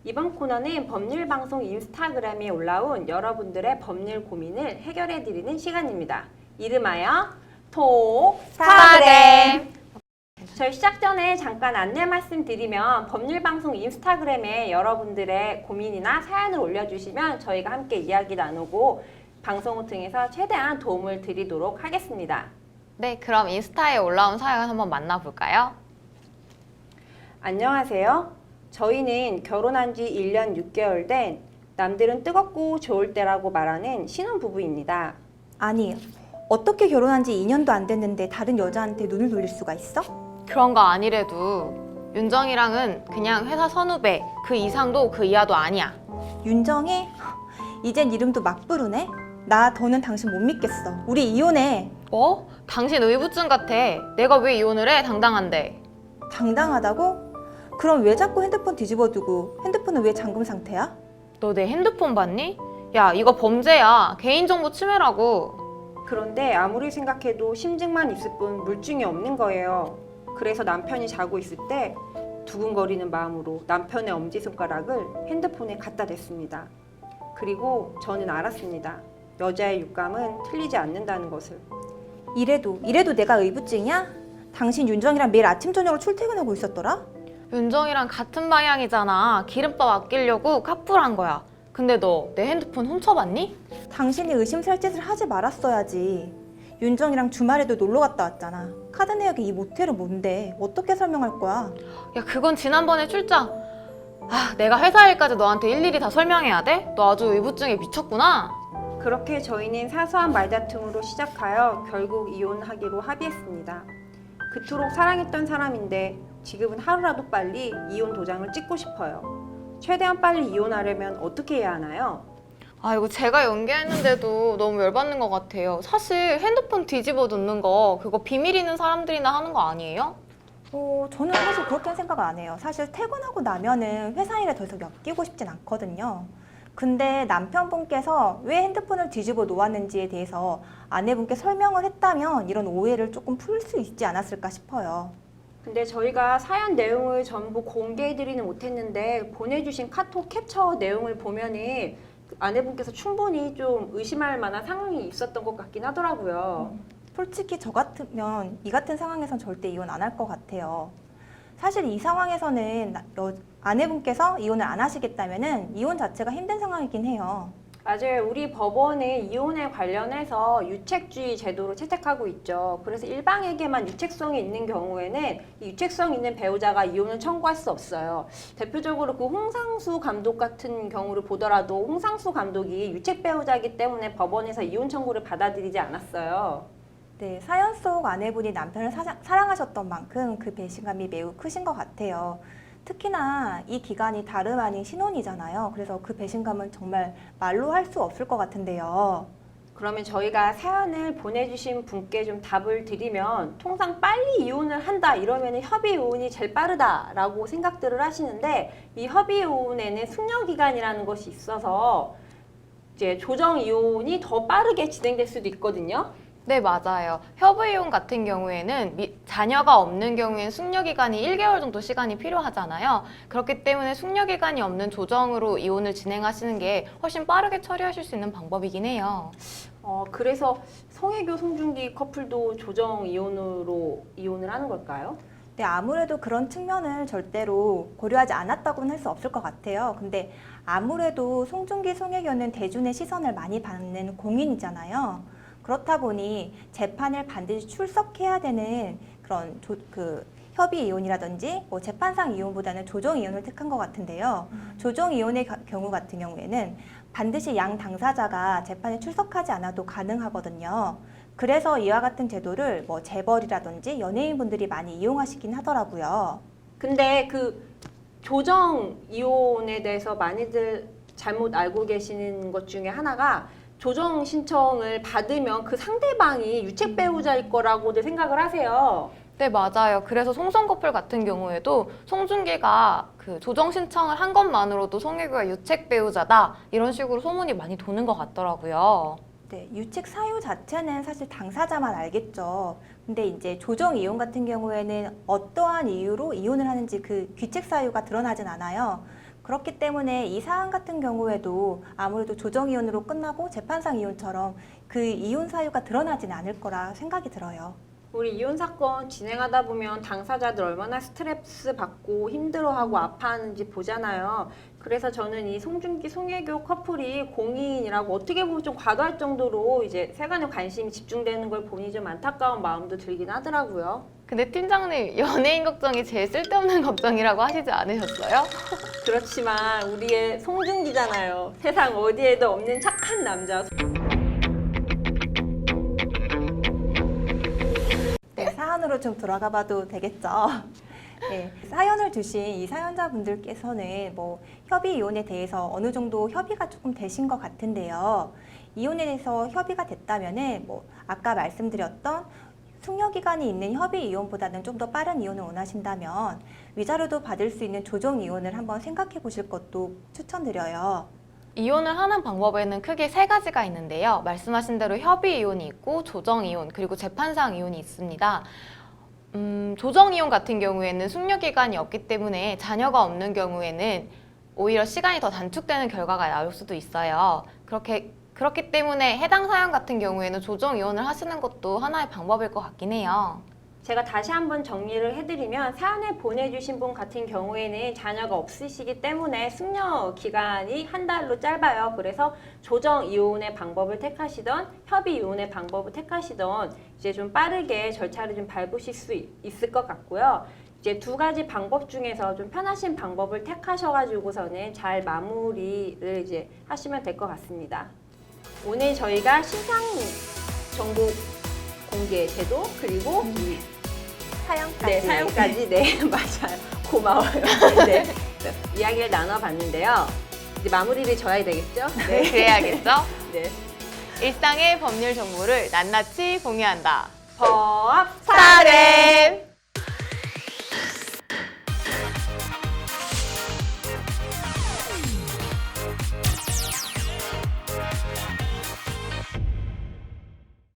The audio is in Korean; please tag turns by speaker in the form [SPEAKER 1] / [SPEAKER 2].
[SPEAKER 1] 이번 코너는 법률방송 인스타그램에 올라온 여러분들의 법률 고민을 해결해드리는 시간입니다. 이름하여 톡
[SPEAKER 2] 사그램.
[SPEAKER 1] 저희 시작 전에 잠깐 안내 말씀드리면 법률방송 인스타그램에 여러분들의 고민이나 사연을 올려주시면 저희가 함께 이야기 나누고 방송을 통해서 최대한 도움을 드리도록 하겠습니다.
[SPEAKER 2] 네, 그럼 인스타에 올라온 사연 한번 만나볼까요?
[SPEAKER 1] 안녕하세요. 저희는 결혼한 지 1년 6개월 된 남들은 뜨겁고 좋을 때라고 말하는 신혼부부입니다.
[SPEAKER 3] 아니, 어떻게 결혼한 지 2년도 안 됐는데 다른 여자한테 눈을 돌릴 수가 있어?
[SPEAKER 2] 그런 거 아니래도 윤정이랑은 그냥 회사 선후배, 그 이상도 그 이하도 아니야.
[SPEAKER 3] 윤정이? 이젠 이름도 막 부르네? 나 더는 당신 못 믿겠어. 우리 이혼해.
[SPEAKER 2] 뭐? 당신 의부증 같아. 내가 왜 이혼을 해? 당당한데.
[SPEAKER 3] 당당하다고? 그럼 왜 자꾸 핸드폰 뒤집어두고 핸드폰은 왜 잠금 상태야?
[SPEAKER 2] 너 내 핸드폰 봤니? 야, 이거 범죄야. 개인정보 침해라고.
[SPEAKER 1] 그런데 아무리 생각해도 심증만 있을 뿐 물증이 없는 거예요. 그래서 남편이 자고 있을 때 두근거리는 마음으로 남편의 엄지손가락을 핸드폰에 갖다 댔습니다. 그리고 저는 알았습니다. 여자의 육감은 틀리지 않는다는 것을.
[SPEAKER 3] 이래도 내가 의부증이야? 당신 윤정이랑 매일 아침 저녁으로 출퇴근하고 있었더라?
[SPEAKER 2] 윤정이랑 같은 방향이잖아. 기름밥 아끼려고 카풀한 거야. 근데 너 내 핸드폰 훔쳐봤니?
[SPEAKER 3] 당신이 의심살짓을 하지 말았어야지. 윤정이랑 주말에도 놀러 갔다 왔잖아. 카드 내역이 이 모텔은 뭔데? 어떻게 설명할 거야?
[SPEAKER 2] 야, 그건 지난번에 출장. 아, 내가 회사 일까지 너한테 일일이 다 설명해야 돼? 너 아주 의부증에 미쳤구나.
[SPEAKER 1] 그렇게 저희는 사소한 말다툼으로 시작하여 결국 이혼하기로 합의했습니다. 그토록 사랑했던 사람인데 지금은 하루라도 빨리 이혼 도장을 찍고 싶어요. 최대한 빨리 이혼하려면 어떻게 해야 하나요?
[SPEAKER 2] 아, 이거 제가 연기했는데도 너무 열받는 것 같아요. 사실 핸드폰 뒤집어 놓는 거 그거 비밀 있는 사람들이나 하는 거 아니에요?
[SPEAKER 3] 저는 사실 그렇게는 생각 안 해요. 사실 퇴근하고 나면은 회사 일에 더 이상 엮이고 싶진 않거든요. 근데 남편분께서 왜 핸드폰을 뒤집어 놓았는지에 대해서 아내분께 설명을 했다면 이런 오해를 조금 풀 수 있지 않았을까 싶어요.
[SPEAKER 1] 근데 저희가 사연 내용을 전부 공개해드리는 못했는데 보내주신 카톡 캡처 내용을 보면은 아내분께서 충분히 좀 의심할 만한 상황이 있었던 것 같긴 하더라고요.
[SPEAKER 3] 솔직히 저 같으면 이 같은 상황에선 절대 이혼 안 할 것 같아요. 사실 이 상황에서는 아내분께서 이혼을 안 하시겠다면은 이혼 자체가 힘든 상황이긴 해요.
[SPEAKER 1] 맞아요. 우리 법원은 이혼에 관련해서 유책주의 제도를 채택하고 있죠. 그래서 일방에게만 유책성이 있는 경우에는 이 유책성 있는 배우자가 이혼을 청구할 수 없어요. 대표적으로 그 홍상수 감독 같은 경우를 보더라도 홍상수 감독이 유책 배우자이기 때문에 법원에서 이혼 청구를 받아들이지 않았어요.
[SPEAKER 3] 네, 사연 속 아내분이 남편을 사랑하셨던 만큼 그 배신감이 매우 크신 것 같아요. 특히나 이 기간이 다름 아닌 신혼이잖아요. 그래서 그 배신감은 정말 말로 할 수 없을 것 같은데요.
[SPEAKER 1] 그러면 저희가 사연을 보내주신 분께 좀 답을 드리면 통상 빨리 이혼을 한다 이러면 협의 이혼이 제일 빠르다라고 생각들을 하시는데 이 협의 이혼에는 숙려기간이라는 것이 있어서 이제 조정 이혼이 더 빠르게 진행될 수도 있거든요.
[SPEAKER 2] 네, 맞아요. 협의이혼 같은 경우에는 자녀가 없는 경우에는 숙려기간이 1개월 정도 시간이 필요하잖아요. 그렇기 때문에 숙려기간이 없는 조정으로 이혼을 진행하시는 게 훨씬 빠르게 처리하실 수 있는 방법이긴 해요.
[SPEAKER 1] 그래서 송혜교, 송중기 커플도 조정 이혼으로 이혼을 하는 걸까요?
[SPEAKER 3] 네, 아무래도 그런 측면을 절대로 고려하지 않았다고는 할 수 없을 것 같아요. 근데 아무래도 송중기, 송혜교는 대중의 시선을 많이 받는 공인이잖아요. 그렇다 보니 재판을 반드시 출석해야 되는 그런 협의 이혼이라든지 뭐 재판상 이혼보다는 조정 이혼을 택한 것 같은데요. 조정 이혼의 경우 같은 경우에는 반드시 양 당사자가 재판에 출석하지 않아도 가능하거든요. 그래서 이와 같은 제도를 뭐 재벌이라든지 연예인분들이 많이 이용하시긴 하더라고요.
[SPEAKER 1] 근데 그 조정 이혼에 대해서 많이들 잘못 알고 계시는 것 중에 하나가 조정 신청을 받으면 그 상대방이 유책 배우자일 거라고들 생각을 하세요.
[SPEAKER 2] 네, 맞아요. 그래서 송송 커플 같은 경우에도 송중기가 그 조정 신청을 한 것만으로도 송혜교가 유책 배우자다 이런 식으로 소문이 많이 도는 것 같더라고요.
[SPEAKER 3] 네, 유책 사유 자체는 사실 당사자만 알겠죠. 근데 이제 조정 이혼 같은 경우에는 어떠한 이유로 이혼을 하는지 그 귀책 사유가 드러나진 않아요. 그렇기 때문에 이 사안 같은 경우에도 아무래도 조정 이혼으로 끝나고 재판상 이혼처럼 그 이혼 사유가 드러나지는 않을 거라 생각이 들어요.
[SPEAKER 1] 우리 이혼 사건 진행하다 보면 당사자들 얼마나 스트레스 받고 힘들어하고 아파하는지 보잖아요. 그래서 저는 이 송중기, 송혜교 커플이 공인이라고 어떻게 보면 좀 과도할 정도로 이제 세간의 관심이 집중되는 걸 보니 좀 안타까운 마음도 들긴 하더라고요.
[SPEAKER 2] 근데 팀장님, 연예인 걱정이 제일 쓸데없는 걱정이라고 하시지 않으셨어요?
[SPEAKER 1] 그렇지만 우리의 송중기잖아요. 세상 어디에도 없는 착한 남자.
[SPEAKER 3] 네, 사안으로 좀 돌아가 봐도 되겠죠. 네, 사연을 주신 이 사연자분들께서는 뭐 협의 이혼에 대해서 어느 정도 협의가 조금 되신 것 같은데요. 이혼에 대해서 협의가 됐다면은 뭐 아까 말씀드렸던 숙려 기간이 있는 협의 이혼보다는 좀 더 빠른 이혼을 원하신다면 위자료도 받을 수 있는 조정 이혼을 한번 생각해 보실 것도 추천드려요.
[SPEAKER 2] 이혼을 하는 방법에는 크게 세 가지가 있는데요. 말씀하신 대로 협의 이혼이 있고 조정 이혼 그리고 재판상 이혼이 있습니다. 조정 이혼 같은 경우에는 숙려 기간이 없기 때문에 자녀가 없는 경우에는 오히려 시간이 더 단축되는 결과가 나올 수도 있어요. 그렇기 때문에 해당 사연 같은 경우에는 조정 이혼을 하시는 것도 하나의 방법일 것 같긴 해요.
[SPEAKER 1] 제가 다시 한번 정리를 해드리면 사연을 보내주신 분 같은 경우에는 자녀가 없으시기 때문에 숙려 기간이 한 달로 짧아요. 그래서 조정 이혼의 방법을 택하시던 협의 이혼의 방법을 택하시던 이제 좀 빠르게 절차를 좀 밟으실 수 있을 것 같고요. 이제 두 가지 방법 중에서 좀 편하신 방법을 택하셔가지고서는 잘 마무리를 이제 하시면 될 것 같습니다. 오늘 저희가 신상 정보 공개 제도 그리고 이
[SPEAKER 3] 사연까지.
[SPEAKER 1] 사연까지 맞아요. 고마워요. 네, 이야기를 나눠봤는데요. 이제 마무리를 져야 되겠죠?
[SPEAKER 2] 네, 그래야겠죠?
[SPEAKER 1] 네.
[SPEAKER 2] 일상의 법률 정보를 낱낱이 공유한다.
[SPEAKER 1] 법
[SPEAKER 2] 사렘!